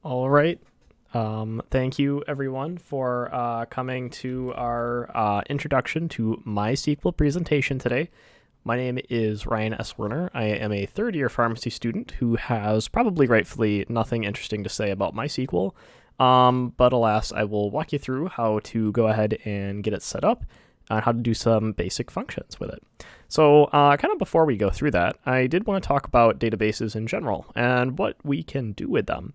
All right. Thank you, everyone, for coming to our introduction to MySQL presentation today. My name is Ryan S. Werner. I am a third-year pharmacy student who has probably rightfully nothing interesting to say about MySQL. But alas, I will walk you through how to go ahead and get it set up and how to do some basic functions with it. So kind of before we go through that, I did want to talk about databases in general and what we can do with them.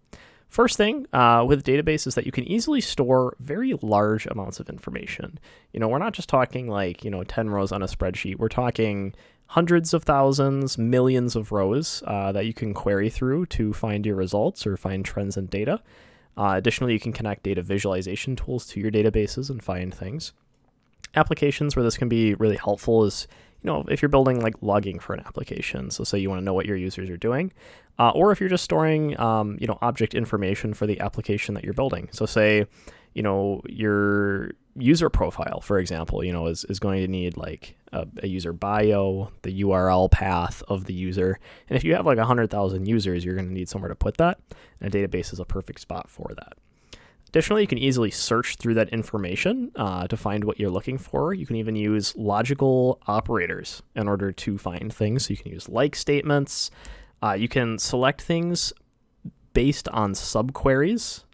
First thing with databases is that you can easily store very large amounts of information. We're not just talking like, 10 rows on a spreadsheet. We're talking hundreds of thousands, millions of rows that you can query through to find your results or find trends in data. Additionally, you can connect data visualization tools to your databases and find things. Applications where this can be really helpful is, if you're building like logging for an application. So say you want to know what your users are doing, or if you're just storing, object information for the application that you're building. So say, your user profile, for example, is going to need like a user bio, the URL path of the user. And if you have like 100,000 users, you're going to need somewhere to put that. And a database is a perfect spot for that. Additionally, you can easily search through that information to find what you're looking for. You can even use logical operators in order to find things. So you can use like statements. You can select things based on subqueries,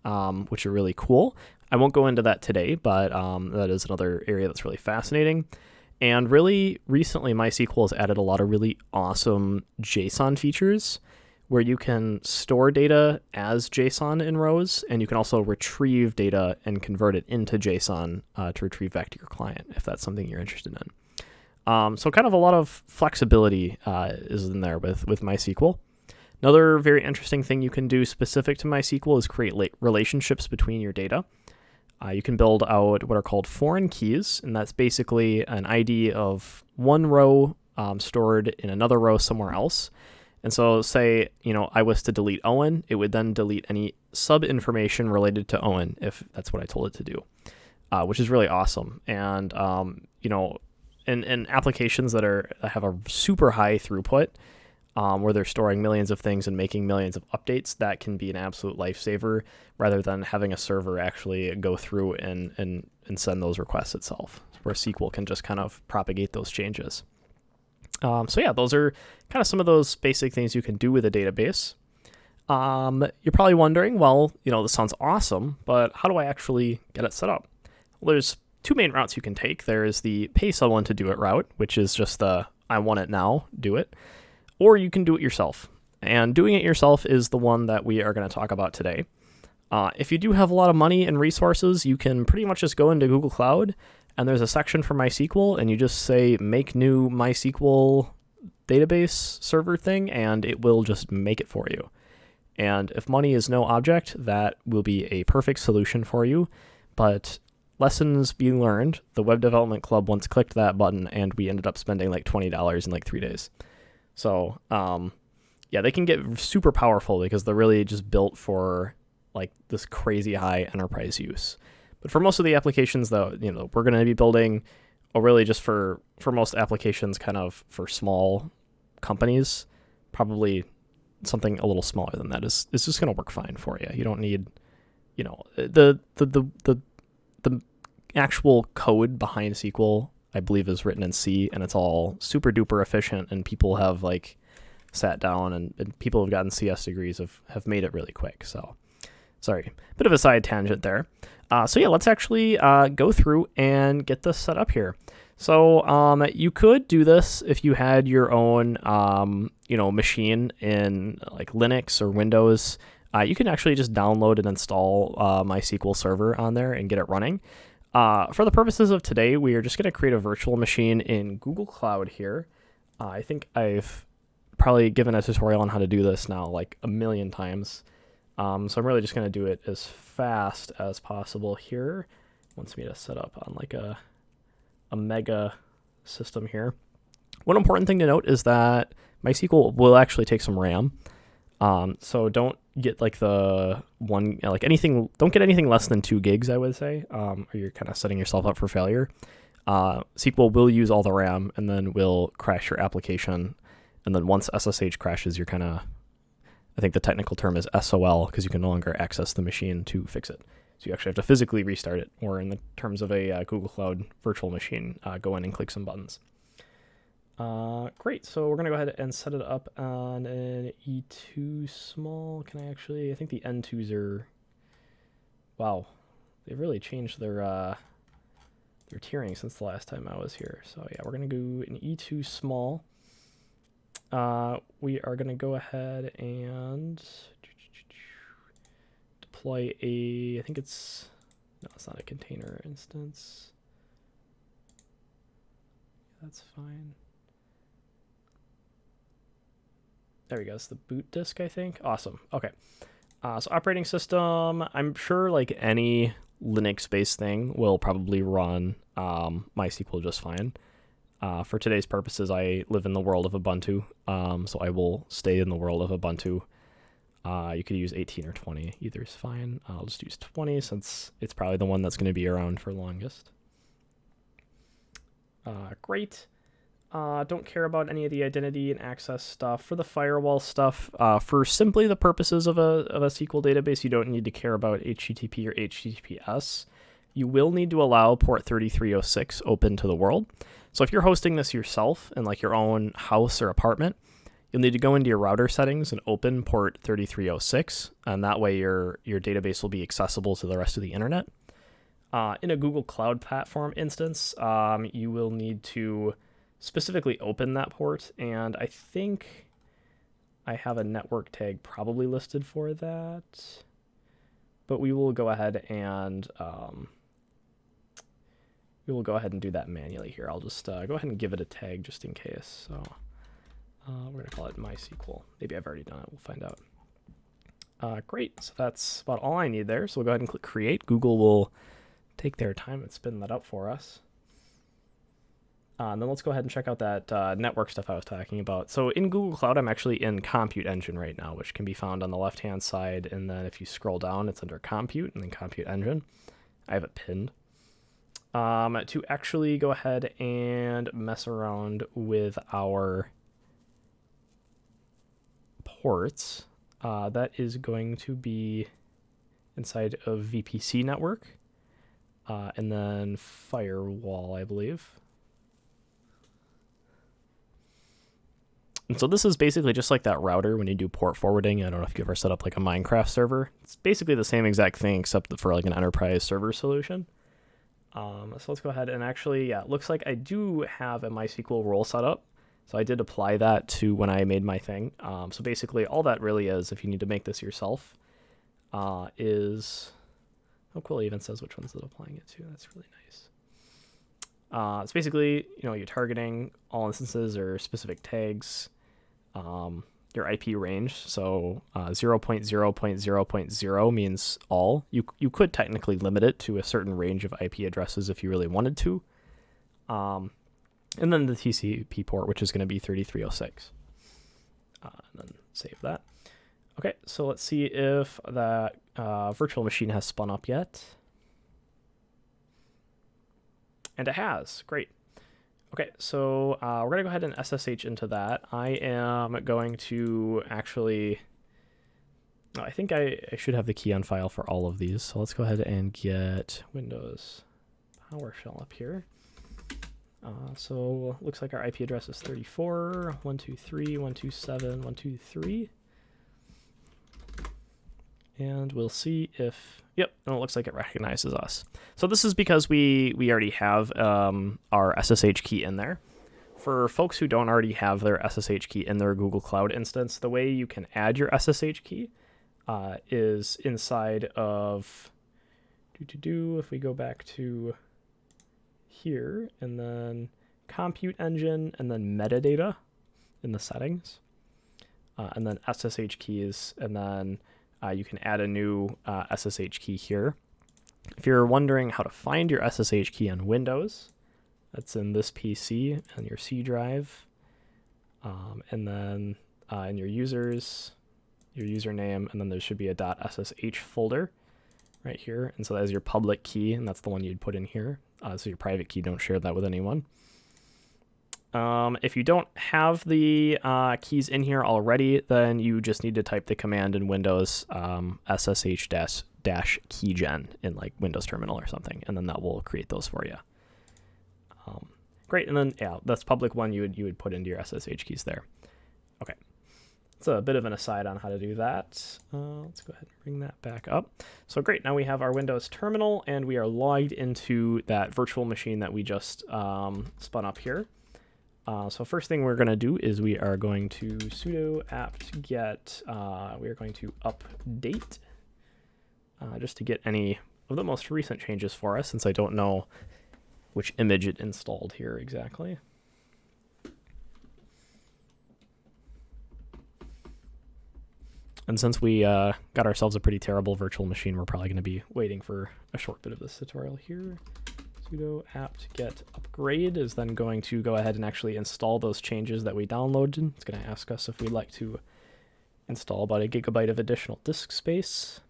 which are really cool. I won't go into that today, but that is another area that's really fascinating. And really, recently, MySQL has added a lot of really awesome JSON features where you can store data as JSON in rows, and you can also retrieve data and convert it into JSON to retrieve back to your client, if that's something you're interested in. So kind of a lot of flexibility is in there with MySQL. Another very interesting thing you can do specific to MySQL is create relationships between your data. You can build out what are called foreign keys, and that's basically an ID of one row stored in another row somewhere else. And so say, I was to delete Owen, it would then delete any sub-information related to Owen if that's what I told it to do, which is really awesome. And, in applications that have a super high throughput, where they're storing millions of things and making millions of updates, that can be an absolute lifesaver rather than having a server actually go through and send those requests itself, where SQL can just kind of propagate those changes. Those are kind of some of those basic things you can do with a database. You're probably wondering, well, this sounds awesome, but how do I actually get it set up? Well, there's two main routes you can take. There is the pay someone to do it route, which is just the I want it now, do it. Or you can do it yourself. And doing it yourself is the one that we are going to talk about today. If you do have a lot of money and resources, you can pretty much just go into Google Cloud, and there's a section for MySQL, and you just say make new MySQL database server thing, and it will just make it for you. And if money is no object, that will be a perfect solution for you. But lessons being learned, the Web Development Club once clicked that button, and we ended up spending like $20 in like 3 days. So, they can get super powerful because they're really just built for like this crazy high enterprise use. But for most of the applications, though, we're going to be building, or really just for most applications, kind of for small companies, probably something a little smaller than that is just going to work fine for you. You don't need, the actual code behind SQL, I believe, is written in C, and it's all super duper efficient. And people have like sat down and people have gotten CS degrees have made it really quick. So, sorry, bit of a side tangent there. Let's actually go through and get this set up here. So you could do this if you had your own, machine in like Linux or Windows. You can actually just download and install MySQL Server on there and get it running. For the purposes of today, we are just going to create a virtual machine in Google Cloud here. I think I've probably given a tutorial on how to do this now like a million times. So I'm really just going to do it as fast as possible here. It wants me to set up on like a mega system here. One important thing to note is that MySQL will actually take some RAM. So don't get like don't get anything less than 2 gigs, I would say, or you're kind of setting yourself up for failure. SQL will use all the RAM and then will crash your application. And then once SSH crashes, you're kind of I think the technical term is SOL because you can no longer access the machine to fix it. So you actually have to physically restart it, or in the terms of a Google Cloud virtual machine, go in and click some buttons. Great, so we're going to go ahead and set it up on an E2 small. I think the N2s are, wow, they've really changed their tiering since the last time I was here. So yeah, we're going to do an E2 small. We are going to go ahead and deploy I think it's not a container instance. That's fine. There we go. It's the boot disk, I think. Awesome. Okay. So operating system, I'm sure like any Linux-based thing will probably run MySQL just fine. For today's purposes, I live in the world of Ubuntu, so I will stay in the world of Ubuntu. You could use 18 or 20. Either is fine. I'll just use 20 since it's probably the one that's going to be around for longest. Great. Don't care about any of the identity and access stuff. For the firewall stuff, for simply the purposes of a SQL database, you don't need to care about HTTP or HTTPS. You will need to allow port 3306 open to the world. So if you're hosting this yourself in like your own house or apartment, you'll need to go into your router settings and open port 3306, and that way your database will be accessible to the rest of the internet. In a Google Cloud Platform instance, you will need to specifically open that port, and I think I have a network tag probably listed for that, but we will go ahead and do that manually here. I'll just go ahead and give it a tag just in case. So we're going to call it MySQL. Maybe I've already done it. We'll find out. Great. So that's about all I need there. So we'll go ahead and click Create. Google will take their time and spin that up for us. And then let's go ahead and check out that network stuff I was talking about. So in Google Cloud, I'm actually in Compute Engine right now, which can be found on the left-hand side. And then if you scroll down, it's under Compute and then Compute Engine. I have it pinned. To actually go ahead and mess around with our ports, that is going to be inside of VPC network, and then firewall, I believe. And so this is basically just like that router when you do port forwarding. I don't know if you ever set up like a Minecraft server. It's basically the same exact thing except for like an enterprise server solution. So let's go ahead and actually, yeah, it looks like I do have a MySQL role set up. So I did apply that to when I made my thing. So basically all that really is, if you need to make this yourself, is, oh cool, it even says which ones it's applying it to. That's really nice. It's basically, you're targeting all instances or specific tags, your IP range. So 0.0.0.0 means all. You could technically limit it to a certain range of IP addresses if you really wanted to. And then the TCP port, which is going to be 3306. And then save that. Okay, so let's see if that virtual machine has spun up yet. And it has. Great. Okay, so we're going to go ahead and SSH into that. I am going to actually... I think I should have the key on file for all of these. So let's go ahead and get Windows PowerShell up here. So looks like our IP address is 34, 123, 127, 123. And we'll see if, yep, and it looks like it recognizes us. So this is because we already have our SSH key in there. For folks who don't already have their SSH key in their Google Cloud instance, the way you can add your SSH key is inside of, if we go back to here, and then Compute Engine, and then Metadata in the settings, and then SSH keys, and then you can add a new SSH key here. If you're wondering how to find your SSH key on Windows, that's in this PC and your C drive, and then in your users, your username, and then there should be a .ssh folder right here. And so that is your public key, and that's the one you'd put in here. So your private key, don't share that with anyone. If you don't have the keys in here already, then you just need to type the command in Windows ssh-keygen in like Windows Terminal or something, and then that will create those for you. Great, and then yeah, that's public one you would put into your SSH keys there. Okay, it's a bit of an aside on how to do that. Let's go ahead and bring that back up. So great, now we have our Windows Terminal, and we are logged into that virtual machine that we just spun up here. So first thing we're going to do is we are going to sudo apt-get, we are going to update, just to get any of the most recent changes for us, since I don't know which image it installed here exactly. And since we got ourselves a pretty terrible virtual machine, we're probably going to be waiting for a short bit of this tutorial here. Sudo apt-get upgrade is then going to go ahead and actually install those changes that we downloaded. It's going to ask us if we'd like to install about 1 GB of additional disk space.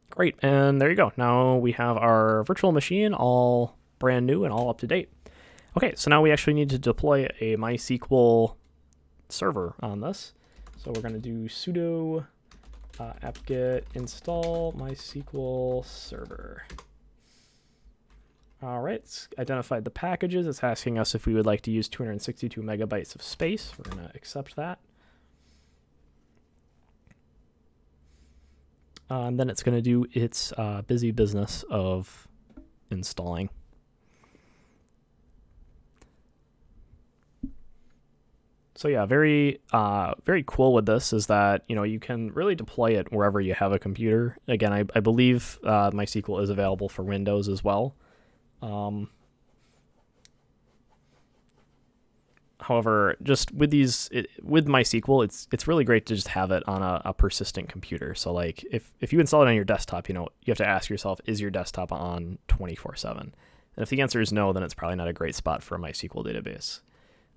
Great, and there you go. Now we have our virtual machine all brand new and all up to date. Okay, so now we actually need to deploy a MySQL server on this. So we're going to do sudo apt-get install MySQL server. All right, it's identified the packages. It's asking us if we would like to use 262 megabytes of space. We're going to accept that. And then it's going to do its busy business of installing. So yeah, very cool with this is that, you know, you can really deploy it wherever you have a computer. Again, I believe MySQL is available for Windows as well. However, just with with MySQL, it's really great to just have it on a persistent computer. So like if you install it on your desktop, you know, you have to ask yourself, is your desktop on 24/7? And if the answer is no, then it's probably not a great spot for a MySQL database.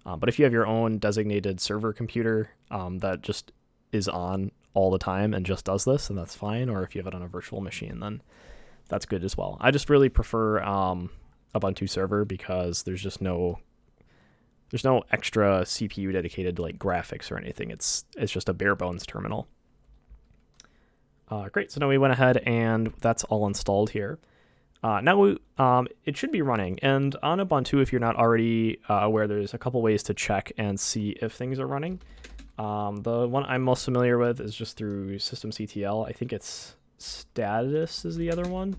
But if you have your own designated server computer that just is on all the time and just does this, then that's fine. Or if you have it on a virtual machine, then that's good as well. I just really prefer Ubuntu server because there's no extra CPU dedicated to like graphics or anything. It's just a bare bones terminal. Great, so now we went ahead and that's all installed here. Now it should be running, and on Ubuntu, if you're not already aware, there's a couple ways to check and see if things are running. The one I'm most familiar with is just through systemctl. I think it's status is the other one.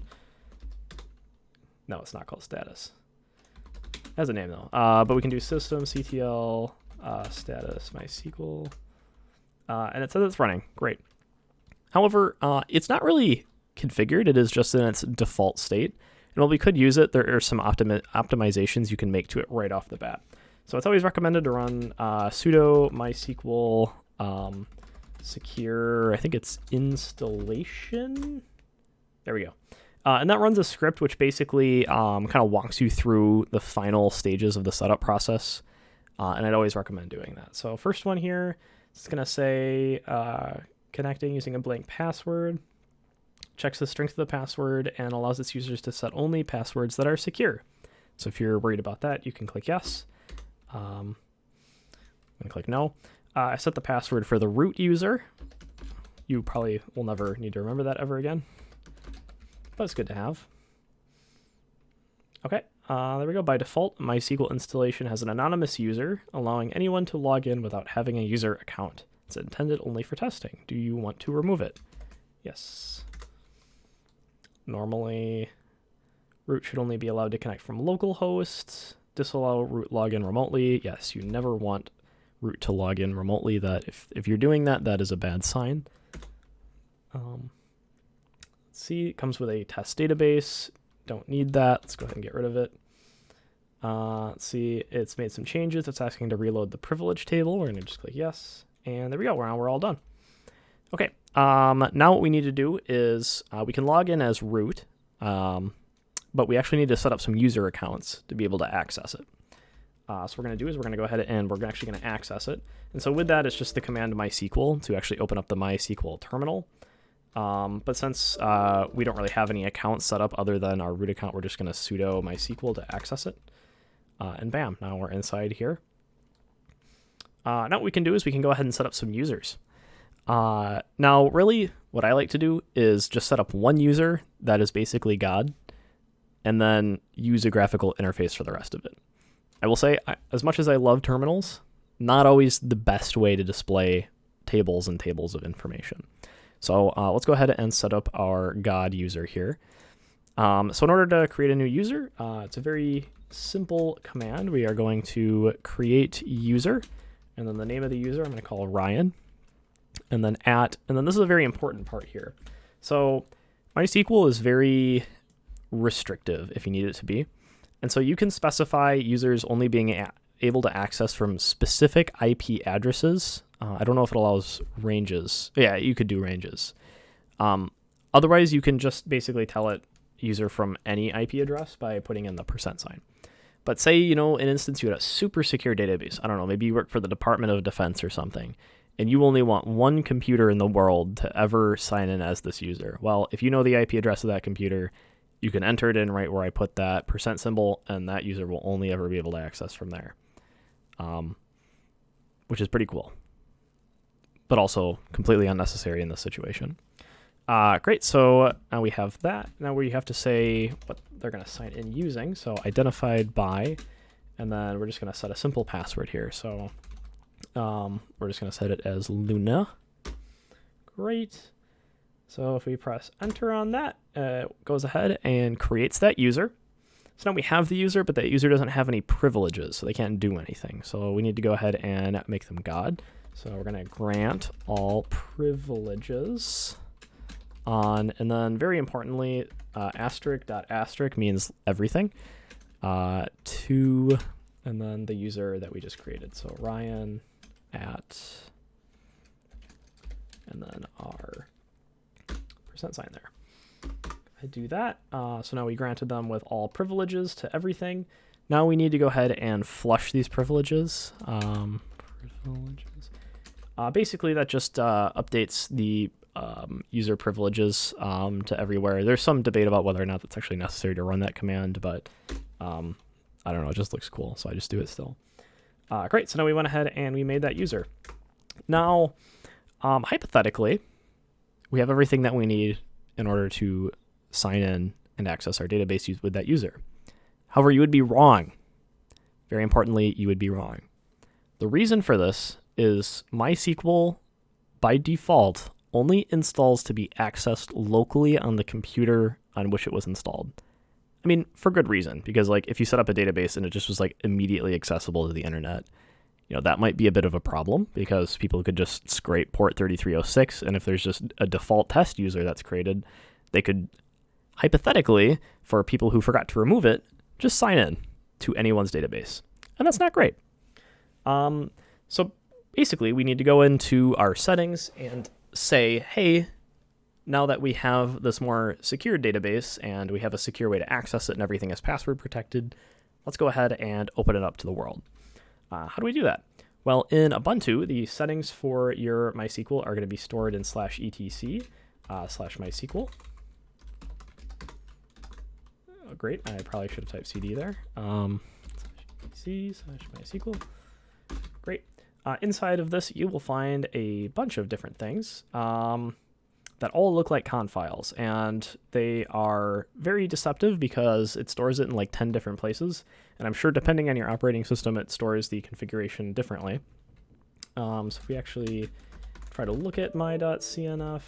No, it's not called status. It has a name though. But we can do systemctl status MySQL, and it says it's running. Great. However, it's not really configured. It is just in its default state. And while we could use it, there are some optimizations you can make to it right off the bat. So it's always recommended to run sudo MySQL secure, I think it's installation. There we go. And that runs a script which basically kind of walks you through the final stages of the setup process. And I'd always recommend doing that. So first one here, it's going to say connecting using a blank password. Checks the strength of the password and allows its users to set only passwords that are secure. So if you're worried about that, you can click yes. I'm going to click no. I set the password for the root user. You probably will never need to remember that ever again, but it's good to have. Okay, there we go. By default, MySQL installation has an anonymous user, allowing anyone to log in without having a user account. It's intended only for testing. Do you want to remove it? Yes. Normally, root should only be allowed to connect from localhost. Disallow root login remotely. Yes, you never want root to log in remotely. That if you're doing that, that is a bad sign. Let's see, it comes with a test database. Don't need that. Let's go ahead and get rid of it. Let's see, it's made some changes. It's asking to reload the privilege table. We're going to just click yes. And there we go. Now we're all done. Okay. Now what we need to do is we can log in as root, but we actually need to set up some user accounts to be able to access it. So what we're going to do is we're going to go ahead and we're actually going to access it. And so with that, it's just the command MySQL to actually open up the MySQL terminal. But since we don't really have any accounts set up other than our root account, we're just going to sudo MySQL to access it. And bam, now we're inside here. Now what we can do is we can go ahead and set up some users. Now, really, what I like to do is just set up one user that is basically God, and then use a graphical interface for the rest of it. I will say, as much as I love terminals, not always the best way to display tables and tables of information. So let's go ahead and set up our God user here. So in order to create a new user, it's a very simple command. We are going to create user, and then the name of the user I'm going to call Ryan, and then this is a very important part here. So MySQL is very restrictive if you need it to be. And so you can specify users only being able to access from specific IP addresses. I don't know if it allows ranges. Yeah, you could do ranges. Otherwise, you can just basically tell it user from any IP address by putting in the %sign. But say, in an instance, you had a super secure database. I don't know, maybe you work for the Department of Defense or something, and you only want one computer in the world to ever sign in as this user. Well, if you know the IP address of that computer, you can enter it in right where I put that % symbol, and that user will only ever be able to access from there, which is pretty cool, but also completely unnecessary in this situation. Great, so now we have that. Now we have to say what they're going to sign in using. So identified by, and then we're just going to set a simple password here. So we're just going to set it as Luna. Great. So if we press enter on that, it goes ahead and creates that user. So now we have the user, but that user doesn't have any privileges, so they can't do anything. So we need to go ahead and make them God. So we're going to grant all privileges on, and then very importantly, asterisk dot asterisk means everything, to, and then the user that we just created. So Ryan at, and then our %sign there. I do that. So now we granted them with all privileges to everything. Now we need to go ahead and flush these privileges. Basically, that just updates the user privileges to everywhere. There's some debate about whether or not that's actually necessary to run that command, but I don't know, it just looks cool, so I just do it still. Great, so now we went ahead and we made that user. Now, hypothetically, we have everything that we need in order to sign in and access our database with that user. However, you would be wrong. Very importantly, you would be wrong. The reason for this is MySQL, by default, only installs to be accessed locally on the computer on which it was installed. I mean, for good reason, because if you set up a database and it just was immediately accessible to the internet, that might be a bit of a problem, because people could just scrape port 3306, and if there's just a default test user that's created, they could, hypothetically, for people who forgot to remove it, just sign in to anyone's database. And that's not great. So basically, we need to go into our settings and say, hey, now that we have this more secure database and we have a secure way to access it and everything is password protected, let's go ahead and open it up to the world. How do we do that? Well, in Ubuntu, the settings for your MySQL are going to be stored in /etc /MySQL. Oh, great. I probably should have typed CD there. /etc/MySQL. Great. Inside of this, you will find a bunch of different things that all look like conf files, and they are very deceptive because it stores it in 10 different places, and I'm sure depending on your operating system, it stores the configuration differently. So if we actually try to look at my.cnf,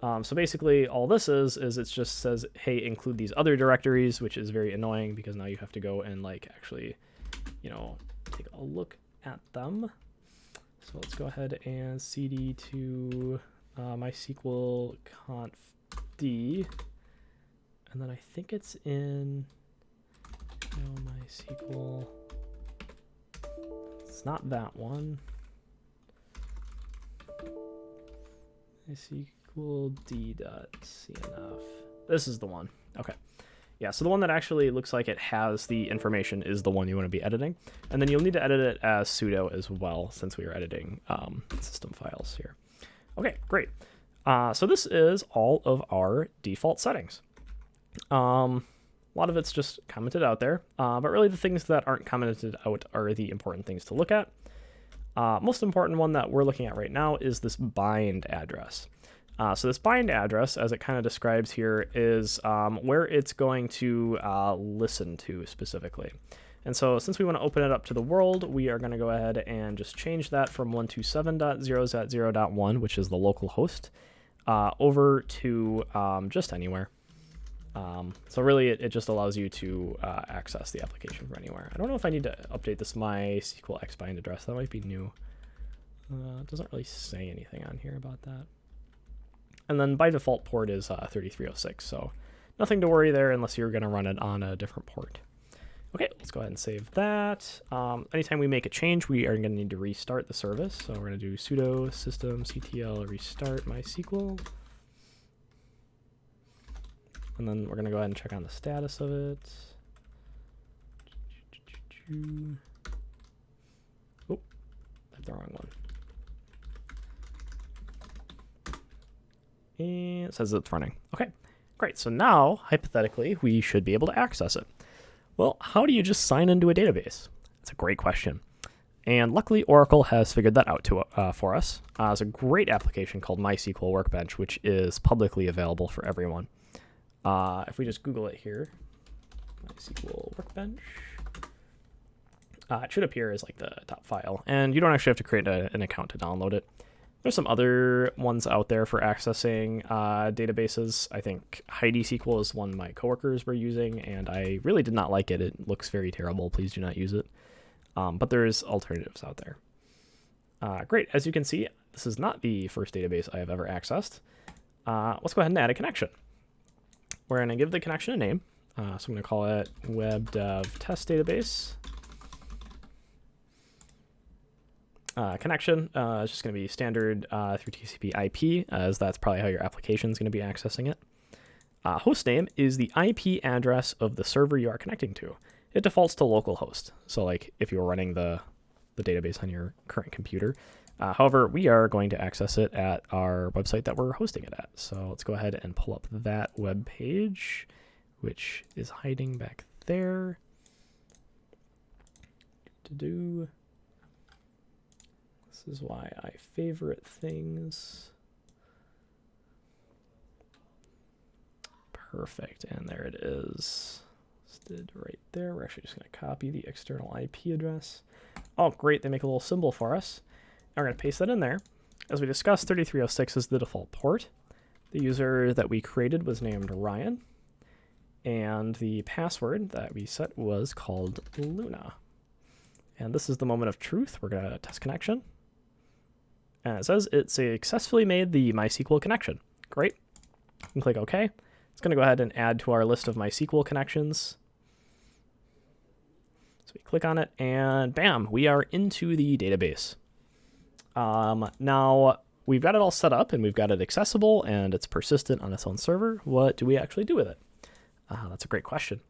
so basically all this is it just says, hey, include these other directories, which is very annoying because now you have to go and actually, take a look at them. So let's go ahead and cd to MySQL conf d, and then I think it's in MySQL. It's not that one. MySQL d.cnf. This is the one. Okay. Yeah, so the one that actually looks like it has the information is the one you want to be editing. And then you'll need to edit it as sudo as well, since we are editing system files here. Okay, great. So this is all of our default settings. A lot of it's just commented out there, but really the things that aren't commented out are the important things to look at. Most important one that we're looking at right now is this bind address. So this bind address, as it kind of describes here, is where it's going to listen to specifically. And so since we want to open it up to the world, we are going to go ahead and just change that from 127.0.0.1, which is the local host, over to just anywhere. So really, it just allows you to access the application from anywhere. I don't know if I need to update this MySQL xbind address. That might be new. It doesn't really say anything on here about that. And then by default port is 3306, so nothing to worry there unless you're going to run it on a different port. Okay, let's go ahead and save that. Anytime we make a change, we are going to need to restart the service. So we're going to do sudo systemctl restart MySQL. And then we're going to go ahead and check on the status of it. Oh, that's the wrong one. And it says it's running. Okay, great. So now, hypothetically, we should be able to access it. Well, how do you just sign into a database? That's a great question. And luckily, Oracle has figured that out for us. It's a great application called Mysql Workbench, which is publicly available for everyone. If we just Google it here, Mysql Workbench, it should appear as like the top file. And you don't actually have to create an account to download it. There's some other ones out there for accessing databases. I think Heidi SQL is one my coworkers were using, and I really did not like it. It looks very terrible. Please do not use it. But there's alternatives out there. Great. As you can see, this is not the first database I have ever accessed. Let's go ahead and add a connection. We're going to give the connection a name. So I'm going to call it Web Dev Test Database. Connection is just going to be standard through TCP IP, as that's probably how your application is going to be accessing it. Host name is the IP address of the server you are connecting to. It defaults to localhost. So like if you're running the database on your current computer. However, we are going to access it at our website that we're hosting it at. So let's go ahead and pull up that web page, which is hiding back there. This is why I favorite things. Perfect, and there it is. Listed right there. We're actually just going to copy the external IP address. Oh, great, they make a little symbol for us. Now we're going to paste that in there. As we discussed, 3306 is the default port. The user that we created was named Ryan, and the password that we set was called Luna. And this is the moment of truth. We're going to test connection. And it says it successfully made the MySQL connection. Great. You can click OK. It's going to go ahead and add to our list of MySQL connections. So we click on it, and bam, we are into the database. Now, we've got it all set up, and we've got it accessible, and it's persistent on its own server. What do we actually do with it? That's a great question.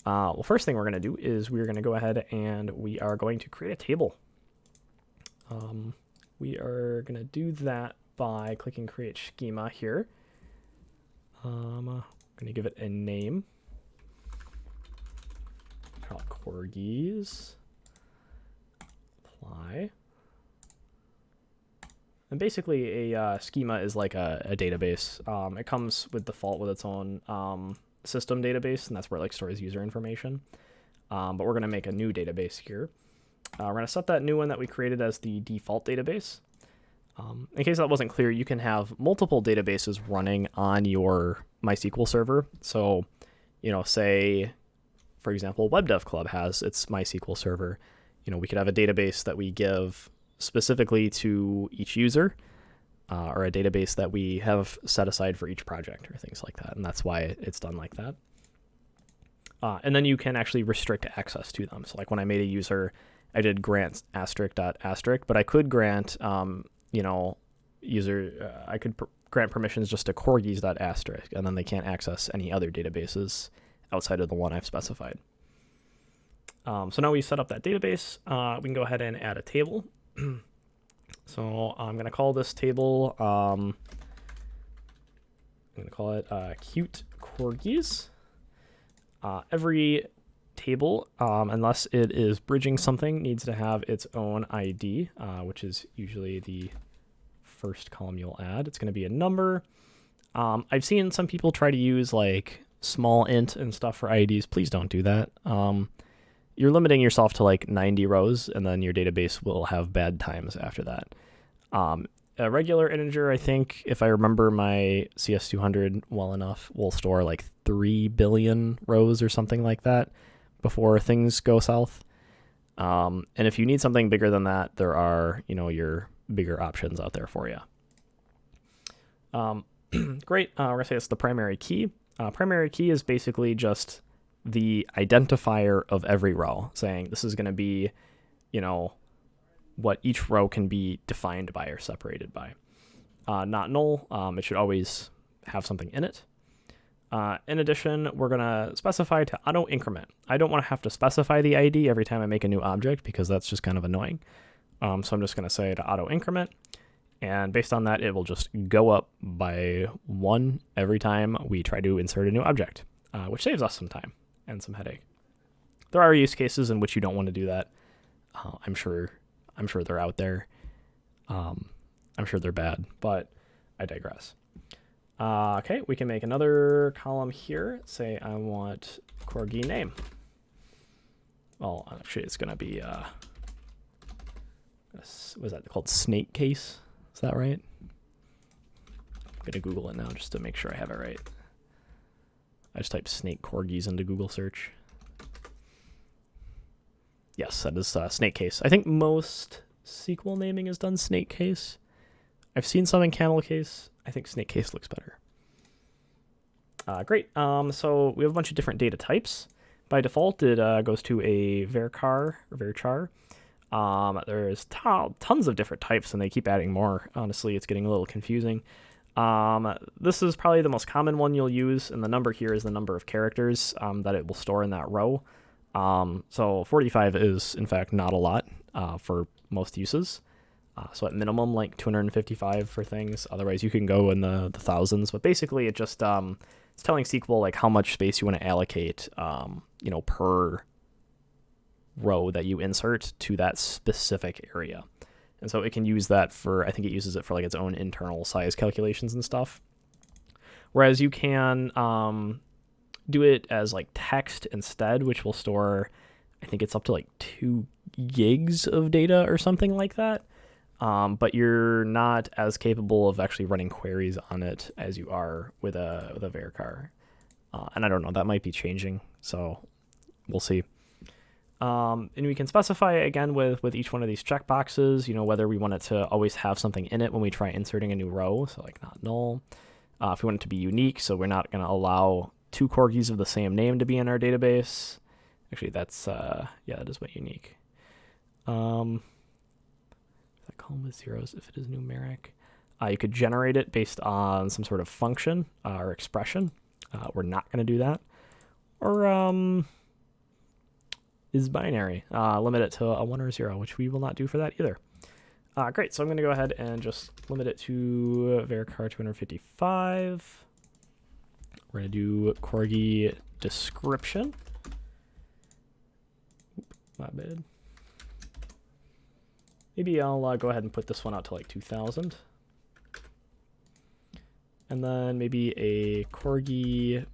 Well, first thing we're going to do is we're going to go ahead and we are going to create a table. We are going to do that by clicking Create Schema here. I'm going to give it a name. Call it Corgis. Apply. And basically, a schema is like a database. It comes with default with its own system database, and that's where it like stores user information. But we're going to make a new database here. We're going to set that new one that we created as the default database. In case that wasn't clear, you can have multiple databases running on your MySQL server. So, you know, say, for example, Web Dev Club has its MySQL server. You know, we could have a database that we give specifically to each user, or a database that we have set aside for each project or things like that. And that's why it's done like that. And then you can actually restrict access to them. So like when I made a user, I did grant ***, but I could grant, you know, I could grant permissions just to corgis ***, and then they can't access any other databases outside of the one I've specified. So now we set up that database. We can go ahead and add a table. So I'm going to call this table, I'm going to call it cute corgis. Every table, unless it is bridging something, needs to have its own ID, which is usually the first column you'll add. It's going to be a number. I've seen some people try to use like small int and stuff for IDs. Please don't do that. You're limiting yourself to like 90 rows, and then your database will have bad times after that. A regular integer, I think, if I remember my CS200 well enough, will store like 3 billion rows or something like that before things go south. And if you need something bigger than that, there are, your bigger options out there for you. Great. We're going to say it's the primary key. Primary key is basically just the identifier of every row, saying this is going to be, what each row can be defined by or separated by. Not null. It should always have something in it. In addition, we're going to specify to auto increment. I don't want to have to specify the ID every time I make a new object because that's just kind of annoying. So I'm just going to say to auto increment. And based on that, it will just go up by 1 every time we try to insert a new object, which saves us some time and some headache. There are use cases in which you don't want to do that. I'm sure they're out there. I'm sure they're bad, but I digress. Okay, we can make another column here. Say I want corgi name. Well, actually, it's going to be, was that called snake case? Is that right? I'm going to Google it now just to make sure I have it right. I just typed snake corgis into Google search. Yes, that is snake case. I think most SQL naming is done snake case. I've seen some in camel case. I think snake case looks better. Great. So we have a bunch of different data types. By default, it goes to a varchar or varchar. There's tons of different types, and they keep adding more. Honestly, it's getting a little confusing. This is probably the most common one you'll use, and the number here is the number of characters that it will store in that row. So 45 is, in fact, not a lot for most uses. So at minimum, like 255 for things. Otherwise, you can go in the thousands. But basically, it just it's telling SQL like how much space you want to allocate, per row that you insert to that specific area. And so it can use that for, I think it uses it for like its own internal size calculations and stuff. Whereas you can do it as like text instead, which will store, I think it's up to like 2 gigs of data or something like that. But you're not as capable of actually running queries on it as you are with a varchar. And I don't know, that might be changing, so we'll see. And we can specify again with each one of these checkboxes, whether we want it to always have something in it when we try inserting a new row, so like not null. If we want it to be unique, so we're not going to allow 2 corgis of the same name to be in our database. Actually, that's, that is what unique. That column with zeros if it is numeric. You could generate it based on some sort of function or expression. We're not going to do that. Or is binary. Limit it to a 1 or a 0, which we will not do for that either. Great, so I'm going to go ahead and just limit it to varchar 255. We're going to do corgi description. Oop, my bad. Maybe I'll go ahead and put this one out to like 2000. And then maybe a corgi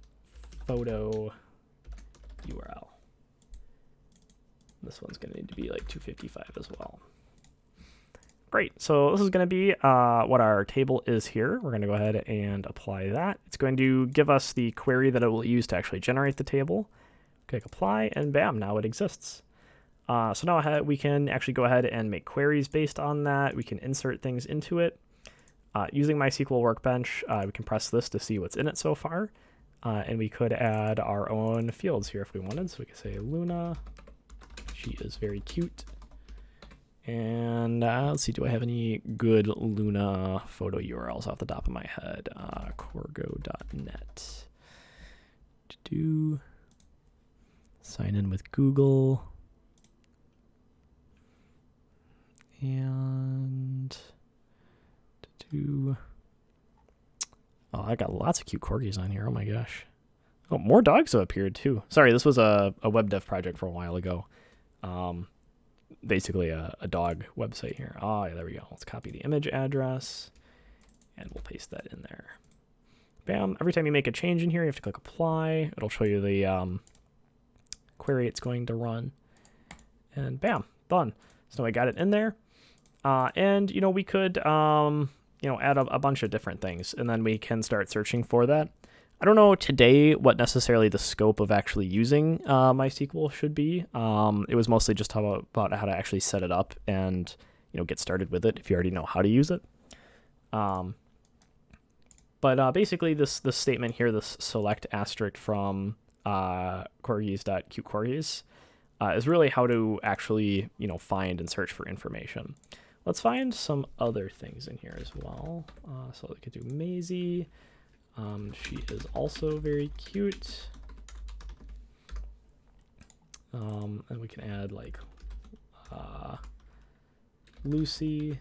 photo URL. This one's going to need to be like 255 as well. Great, so this is going to be what our table is here. We're going to go ahead and apply that. It's going to give us the query that it will use to actually generate the table. Click apply, and bam, now it exists. So now we can actually go ahead and make queries based on that. We can insert things into it. Using Mysql Workbench, we can press this to see what's in it so far. And we could add our own fields here if we wanted. So we could say Luna, she is very cute. And let's see, do I have any good Luna photo URLs off the top of my head? Corgo.net. Sign in with Google. And Oh, I got lots of cute corgis on here. Oh my gosh. Oh, more dogs have appeared too. Sorry, this was a web dev project for a while ago. Basically a dog website here. Oh, yeah, there we go. Let's copy the image address and we'll paste that in there. Bam. Every time you make a change in here, you have to click apply. It'll show you the query it's going to run. And bam, done. So I got it in there. And, we could, add a bunch of different things, and then we can start searching for that. I don't know today what necessarily the scope of actually using MySQL should be. It was mostly just about how to actually set it up and, get started with it if you already know how to use it. But basically this statement here, this select asterisk from corgis.qcorgis, is really how to actually, find and search for information. Let's find some other things in here as well. So we could do Maisie. She is also very cute. And we can add like Lucy.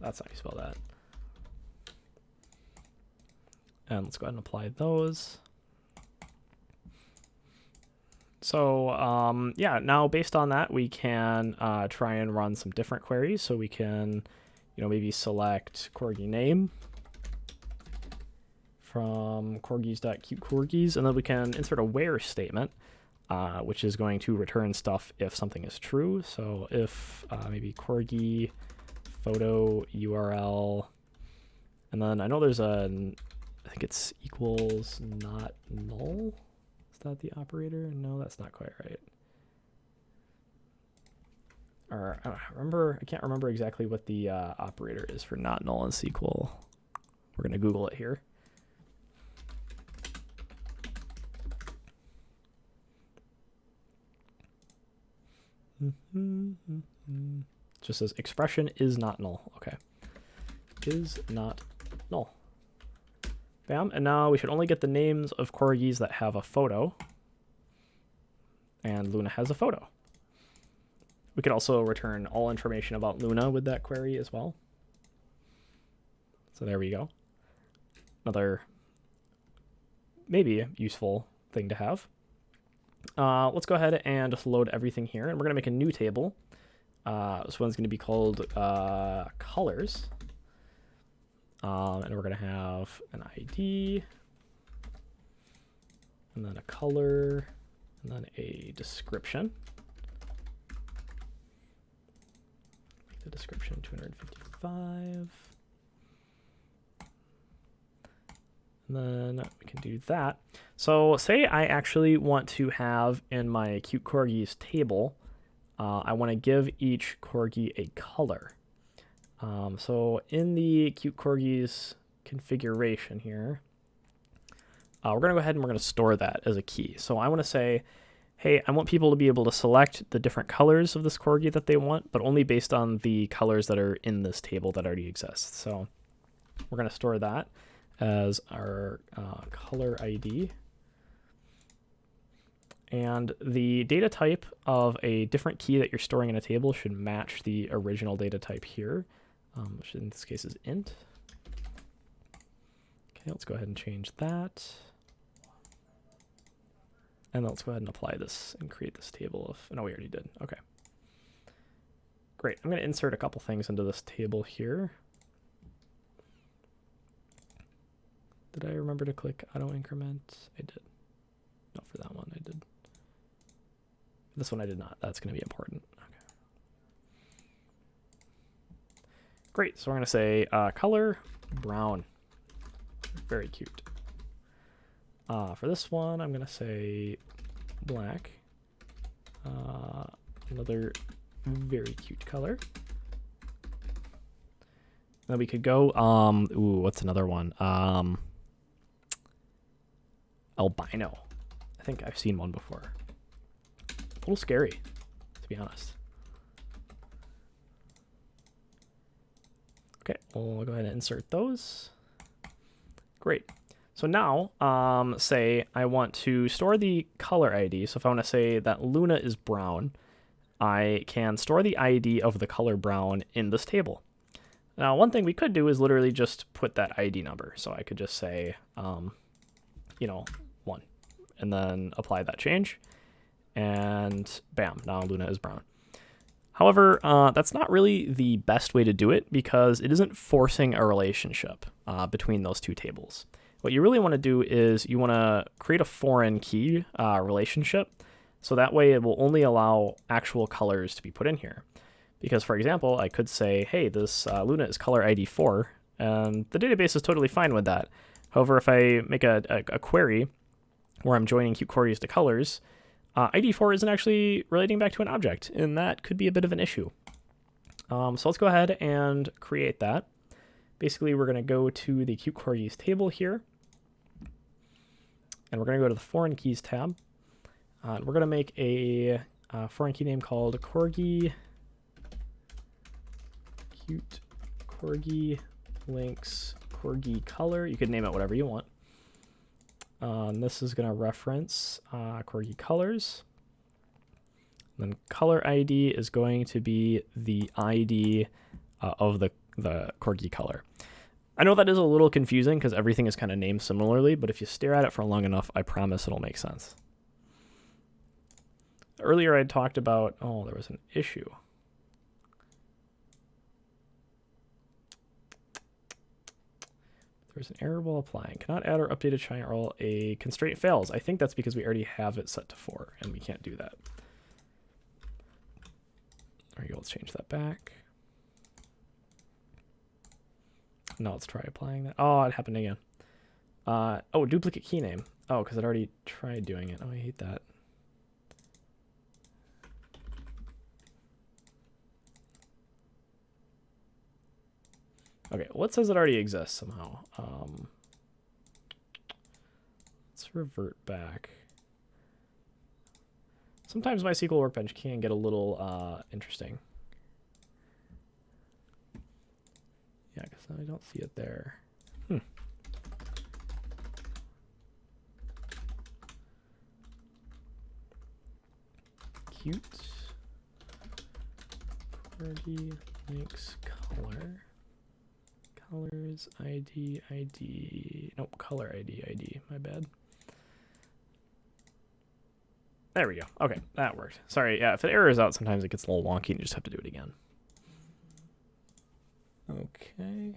That's how you spell that. And let's go ahead and apply those. So yeah, now based on that, we can try and run some different queries. So we can, maybe select corgi name from corgis.qcorgis, and then we can insert a where statement, which is going to return stuff if something is true. So if maybe corgi photo URL, and then I know there's I think it's equals not null. Is that the operator? No, that's not quite right. Or I can't remember exactly what the operator is for not null in SQL. We're going to Google it here. Just says expression is not null. Okay. Is not null. Bam. And now we should only get the names of corgis that have a photo. And Luna has a photo. We could also return all information about Luna with that query as well. So there we go. Another maybe useful thing to have. Let's go ahead and just load everything here. And we're going to make a new table. This one's going to be called colors. And we're going to have an ID, and then a color, and then a description. Make the description 255. And then we can do that. So say I actually want to have in my cute corgis table, I want to give each corgi a color. So in the cute corgis configuration here, we're going to go ahead and we're going to store that as a key. So I want to say, hey, I want people to be able to select the different colors of this corgi that they want, but only based on the colors that are in this table that already exists. So we're going to store that as our color ID. And the data type of a different key that you're storing in a table should match the original data type here. Which in this case is int. Okay, let's go ahead and change that. And let's go ahead and apply this and create this table of, no, we already did. Okay. Great. I'm going to insert a couple things into this table here. Did I remember to click auto increment? I did. No, for that one I did. This one I did not. That's going to be important. Okay. Great, so we're going to say color brown. Very cute. For this one, I'm going to say black. Another very cute color. Then we could go, what's another one? Albino. I think I've seen one before. A little scary, to be honest. Okay, we'll go ahead and insert those. Great. So now, say I want to store the color ID. So if I want to say that Luna is brown, I can store the ID of the color brown in this table. Now, one thing we could do is literally just put that ID number. So I could just say, 1, and then apply that change. And bam, now Luna is brown. However, that's not really the best way to do it because it isn't forcing a relationship between those two tables. What you really want to do is you want to create a foreign key relationship, so that way it will only allow actual colors to be put in here. Because, for example, I could say, hey, this Luna is color ID 4, and the database is totally fine with that. However, if I make a query where I'm joining cute corgis to colors, ID 4 isn't actually relating back to an object, and that could be a bit of an issue. So let's go ahead and create that. Basically, we're going to go to the cute corgis table here, and we're going to go to the foreign keys tab. We're going to make a foreign key name called corgi cute corgi links corgi color. You could name it whatever you want. This is going to reference corgi colors. And then color ID is going to be the ID of the corgi color. I know that is a little confusing because everything is kind of named similarly, but if you stare at it for long enough, I promise it'll make sense. Earlier I talked about, there was an issue. There's an error while applying. Cannot add or update a child. A constraint fails. I think that's because we already have it set to 4, and we can't do that. There we go. Let's change that back. Now let's try applying that. Oh, it happened again. Duplicate key name. Oh, because it already tried doing it. Oh, I hate that. Okay, well, it says it already exists somehow. Let's revert back. Sometimes Mysql Workbench can get a little interesting. Yeah, because I don't see it there. Cute corgi links color. Colors, ID. Nope, color ID, my bad. There we go. Okay, that worked. Sorry, yeah, if an error is out, sometimes it gets a little wonky and you just have to do it again. Okay.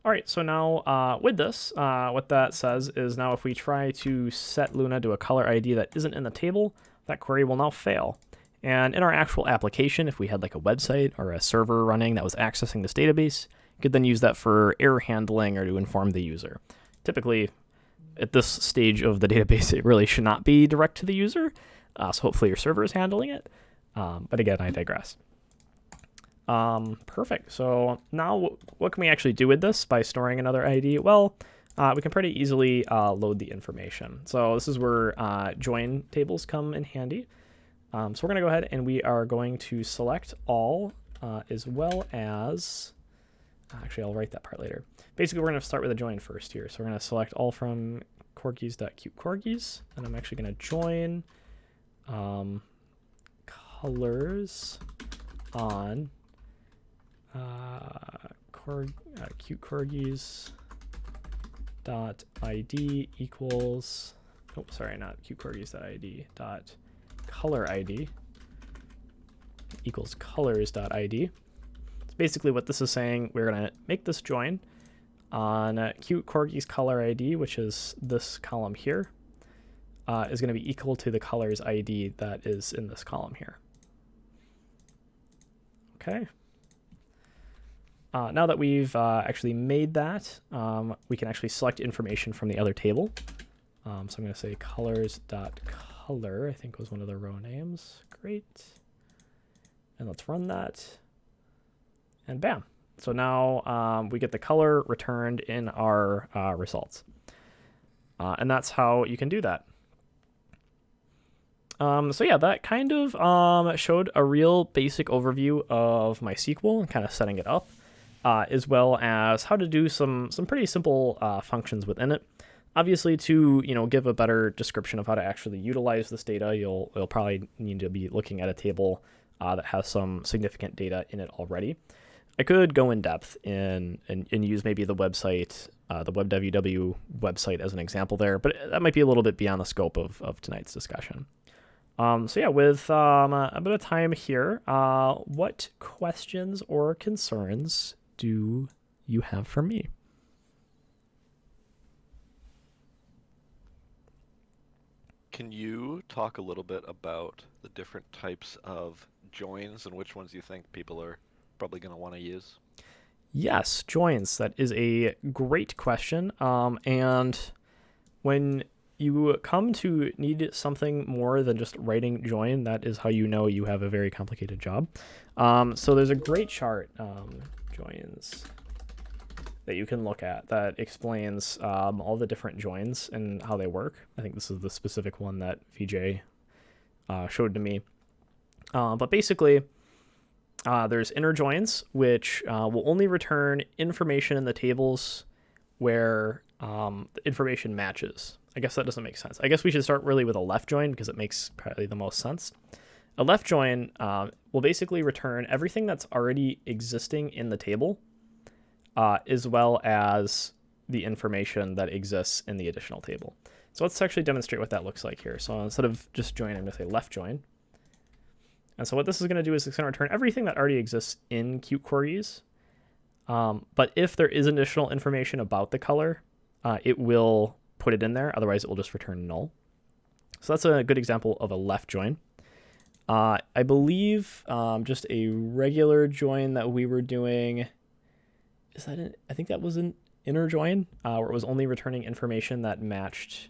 All right, so now with this, what that says is now if we try to set Luna to a color ID that isn't in the table, that query will now fail. And in our actual application, if we had like a website or a server running that was accessing this database, you could then use that for error handling or to inform the user. Typically, at this stage of the database, it really should not be direct to the user. So hopefully your server is handling it. But again, I digress. Perfect. So now what can we actually do with this by storing another ID? Well, we can pretty easily load the information. So this is where join tables come in handy. So we're going to go ahead and we are going to select all as well as, actually I'll write that part later. Basically we're going to start with a join first here. So we're going to select all from corgis.cutecorgis, and I'm actually going to join colors on cute corgis dot id equals, oh sorry, not cute corgis dot id dot color ID equals colors.id. So basically what this is saying, we're going to make this join on cute corgis color ID, which is this column here, is going to be equal to the colors ID that is in this column here. Okay. Now that we've actually made that, we can actually select information from the other table. So I'm going to say colors.color, I think was one of the row names. Great. And let's run that. And bam. So now we get the color returned in our results. And that's how you can do that. So yeah, that kind of showed a real basic overview of MySQL and kind of setting it up, as well as how to do some pretty simple functions within it. Obviously, to give a better description of how to actually utilize this data, you'll probably need to be looking at a table that has some significant data in it already. I could go in depth and use maybe the website, the WebDevUW website as an example there, but that might be a little bit beyond the scope of tonight's discussion. So yeah, with a bit of time here, what questions or concerns do you have for me? Can you talk a little bit about the different types of joins and which ones you think people are probably going to want to use? Yes, joins. That is a great question. And when you come to need something more than just writing join, that is how you know you have a very complicated job. So there's a great chart, joins, that you can look at that explains all the different joins and how they work. I think this is the specific one that VJ showed to me. But basically, there's inner joins, which will only return information in the tables where the information matches. I guess that doesn't make sense. I guess we should start really with a left join because it makes probably the most sense. A left join will basically return everything that's already existing in the table, as well as the information that exists in the additional table. So let's actually demonstrate what that looks like here. So instead of just join, I'm going to say left join. And so what this is going to do is it's going to return everything that already exists in Qt queries. But if there is additional information about the color, it will put it in there. Otherwise, it will just return null. So that's a good example of a left join. I believe just a regular join that we were doing, I think that was an inner join, where it was only returning information that matched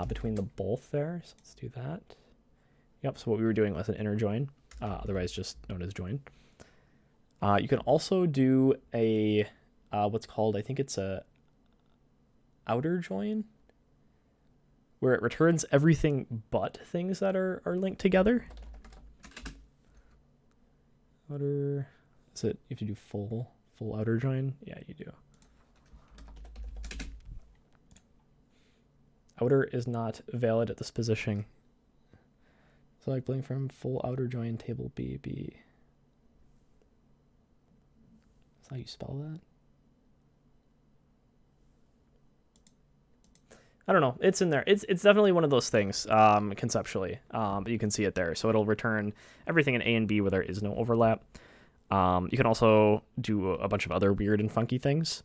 between the both there. So let's do that. Yep, so what we were doing was an inner join, otherwise just known as join. You can also do a, what's called, I think it's a outer join, where it returns everything but things that are linked together. Outer, is it, you have to do full outer join? Yeah, you do. Outer is not valid at this position. So like playing from full outer join table BB. That's how you spell that? I don't know. It's in there. It's definitely one of those things conceptually. But you can see it there. So it'll return everything in A and B where there is no overlap. You can also do a bunch of other weird and funky things.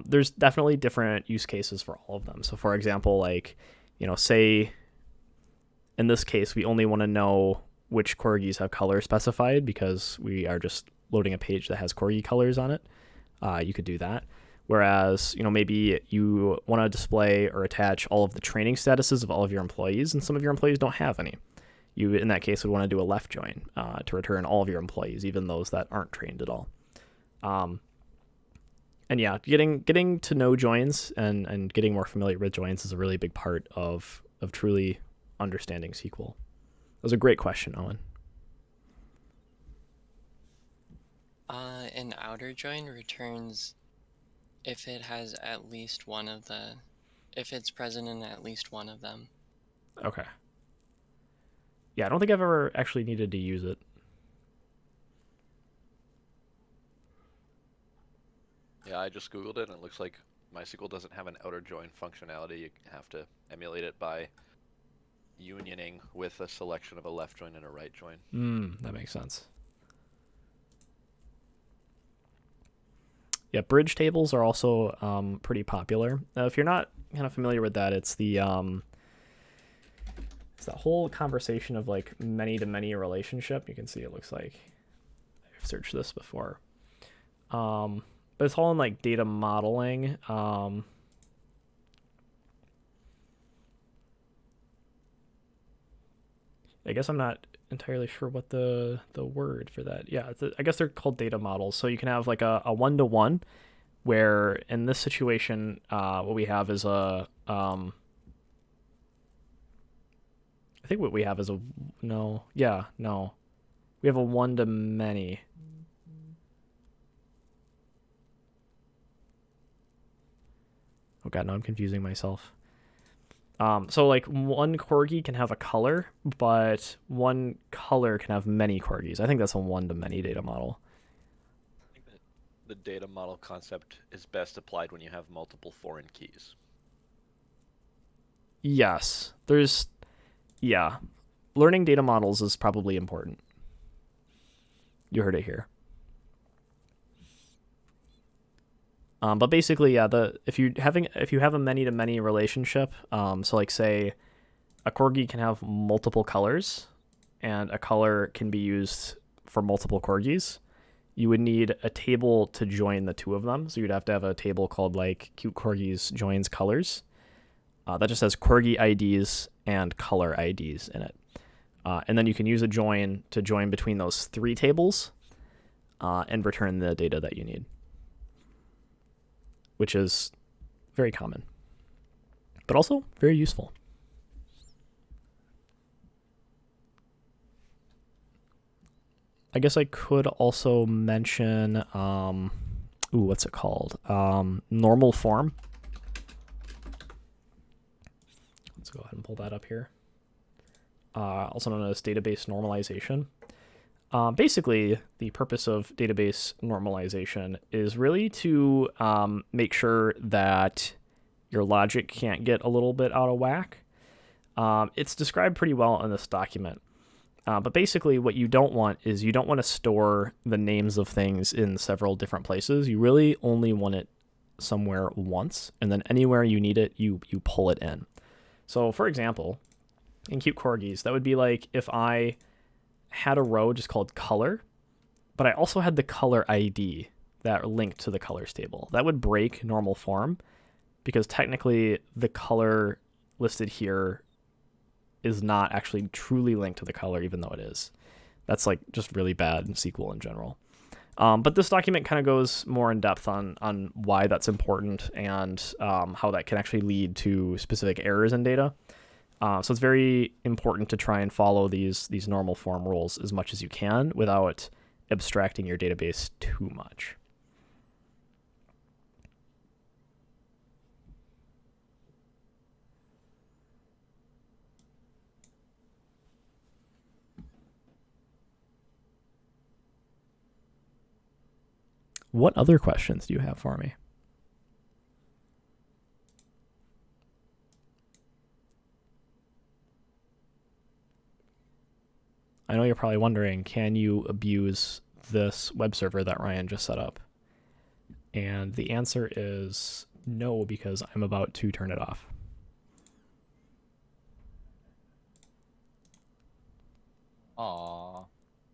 There's definitely different use cases for all of them. So for example, like, say in this case, we only want to know which corgis have color specified because we are just loading a page that has corgi colors on it. You could do that. Whereas, maybe you want to display or attach all of the training statuses of all of your employees, and some of your employees don't have any. You, in that case, would want to do a left join to return all of your employees, even those that aren't trained at all. And yeah, getting to know joins and getting more familiar with joins is a really big part of truly understanding SQL. That was a great question, Owen. An outer join returns if it has at least one of if it's present in at least one of them. Okay. Yeah, I don't think I've ever actually needed to use it. Yeah, I just Googled it and it looks like MySQL doesn't have an outer join functionality. You have to emulate it by unioning with a selection of a left join and a right join. That makes sense. Yeah, bridge tables are also pretty popular. If you're not kind of familiar with that, it's the it's that whole conversation of like many-to-many relationship. You can see it looks like I've searched this before. But it's all in like data modeling. I guess I'm not entirely sure what the word for that. Yeah, I guess they're called data models. So you can have like a one-to-one, where in this situation, what we have is I think what we have is we have a one-to-many. Oh god, no, I'm confusing myself. So like one corgi can have a color, but one color can have many corgis. I think that's a one-to-many data model. the data model concept is best applied when you have multiple foreign keys. Yes, learning data models is probably important. You heard it here. But basically, yeah, if you have a many-to-many relationship, so like say a corgi can have multiple colors, and a color can be used for multiple corgis, you would need a table to join the two of them. So you'd have to have a table called like cute corgis joins colors. That just has corgi IDs and color IDs in it. And then you can use a join to join between those three tables and return the data that you need, which is very common, but also very useful. I guess I could also mention, what's it called? Normal form. Let's go ahead and pull that up here. Also known as database normalization. Basically, the purpose of database normalization is really to make sure that your logic can't get a little bit out of whack. It's described pretty well in this document. But basically, what you don't want is you don't want to store the names of things in several different places. You really only want it somewhere once, and then anywhere you need it, you pull it in. So, for example, in cute corgis, that would be like if I had a row just called color, but I also had the color ID that linked to the colors table. That would break normal form because technically the color listed here is not actually truly linked to the color, even though it is. That's like just really bad in SQL in general. But this document kind of goes more in depth on why that's important and how that can actually lead to specific errors in data. So it's very important to try and follow these normal form rules as much as you can without abstracting your database too much. What other questions do you have for me? I know you're probably wondering, can you abuse this web server that Ryan just set up? And the answer is no, because I'm about to turn it off. Aww.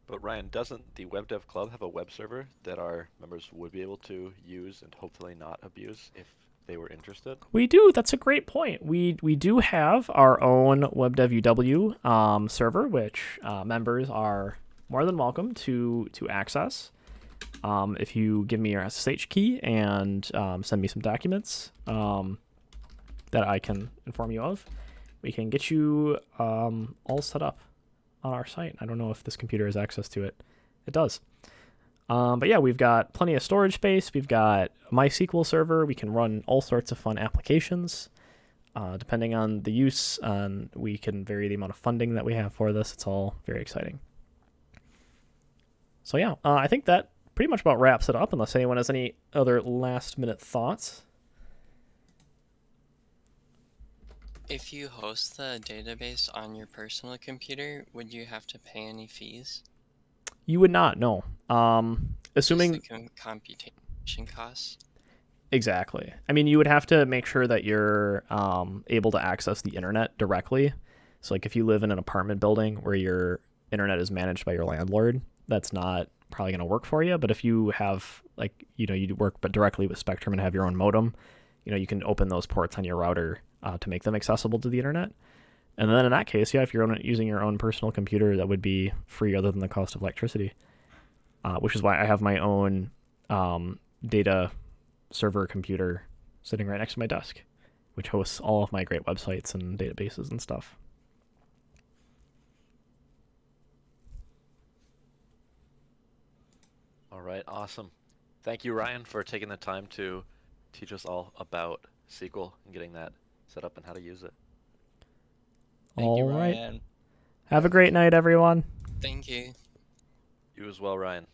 But Ryan, doesn't the Web Dev Club have a web server that our members would be able to use and hopefully not abuse if they were interested? We do. That's a great point. We do have our own WebDev UW server, which members are more than welcome to access. If you give me your SSH key and send me some documents that I can inform you of, we can get you all set up on our site. I don't know if this computer has access to it. It does. But yeah, we've got plenty of storage space. We've got a MySQL server. We can run all sorts of fun applications. Depending on the use, we can vary the amount of funding that we have for this. It's all very exciting. So yeah, I think that pretty much about wraps it up, unless anyone has any other last minute thoughts. If you host the database on your personal computer, would you have to pay any fees? You would not, no. Assuming Just the computation costs? Exactly. I mean, you would have to make sure that you're able to access the internet directly. So like if you live in an apartment building where your internet is managed by your landlord, that's not probably going to work for you. But if you have you work but directly with Spectrum and have your own modem, you can open those ports on your router to make them accessible to the internet. And then in that case, yeah, if you're using your own personal computer, that would be free other than the cost of electricity, which is why I have my own data server computer sitting right next to my desk, which hosts all of my great websites and databases and stuff. All right, awesome. Thank you, Ryan, for taking the time to teach us all about SQL and getting that set up and how to use it. Thank All you, right. Ryan. Have a great night, everyone. Thank you. You as well, Ryan.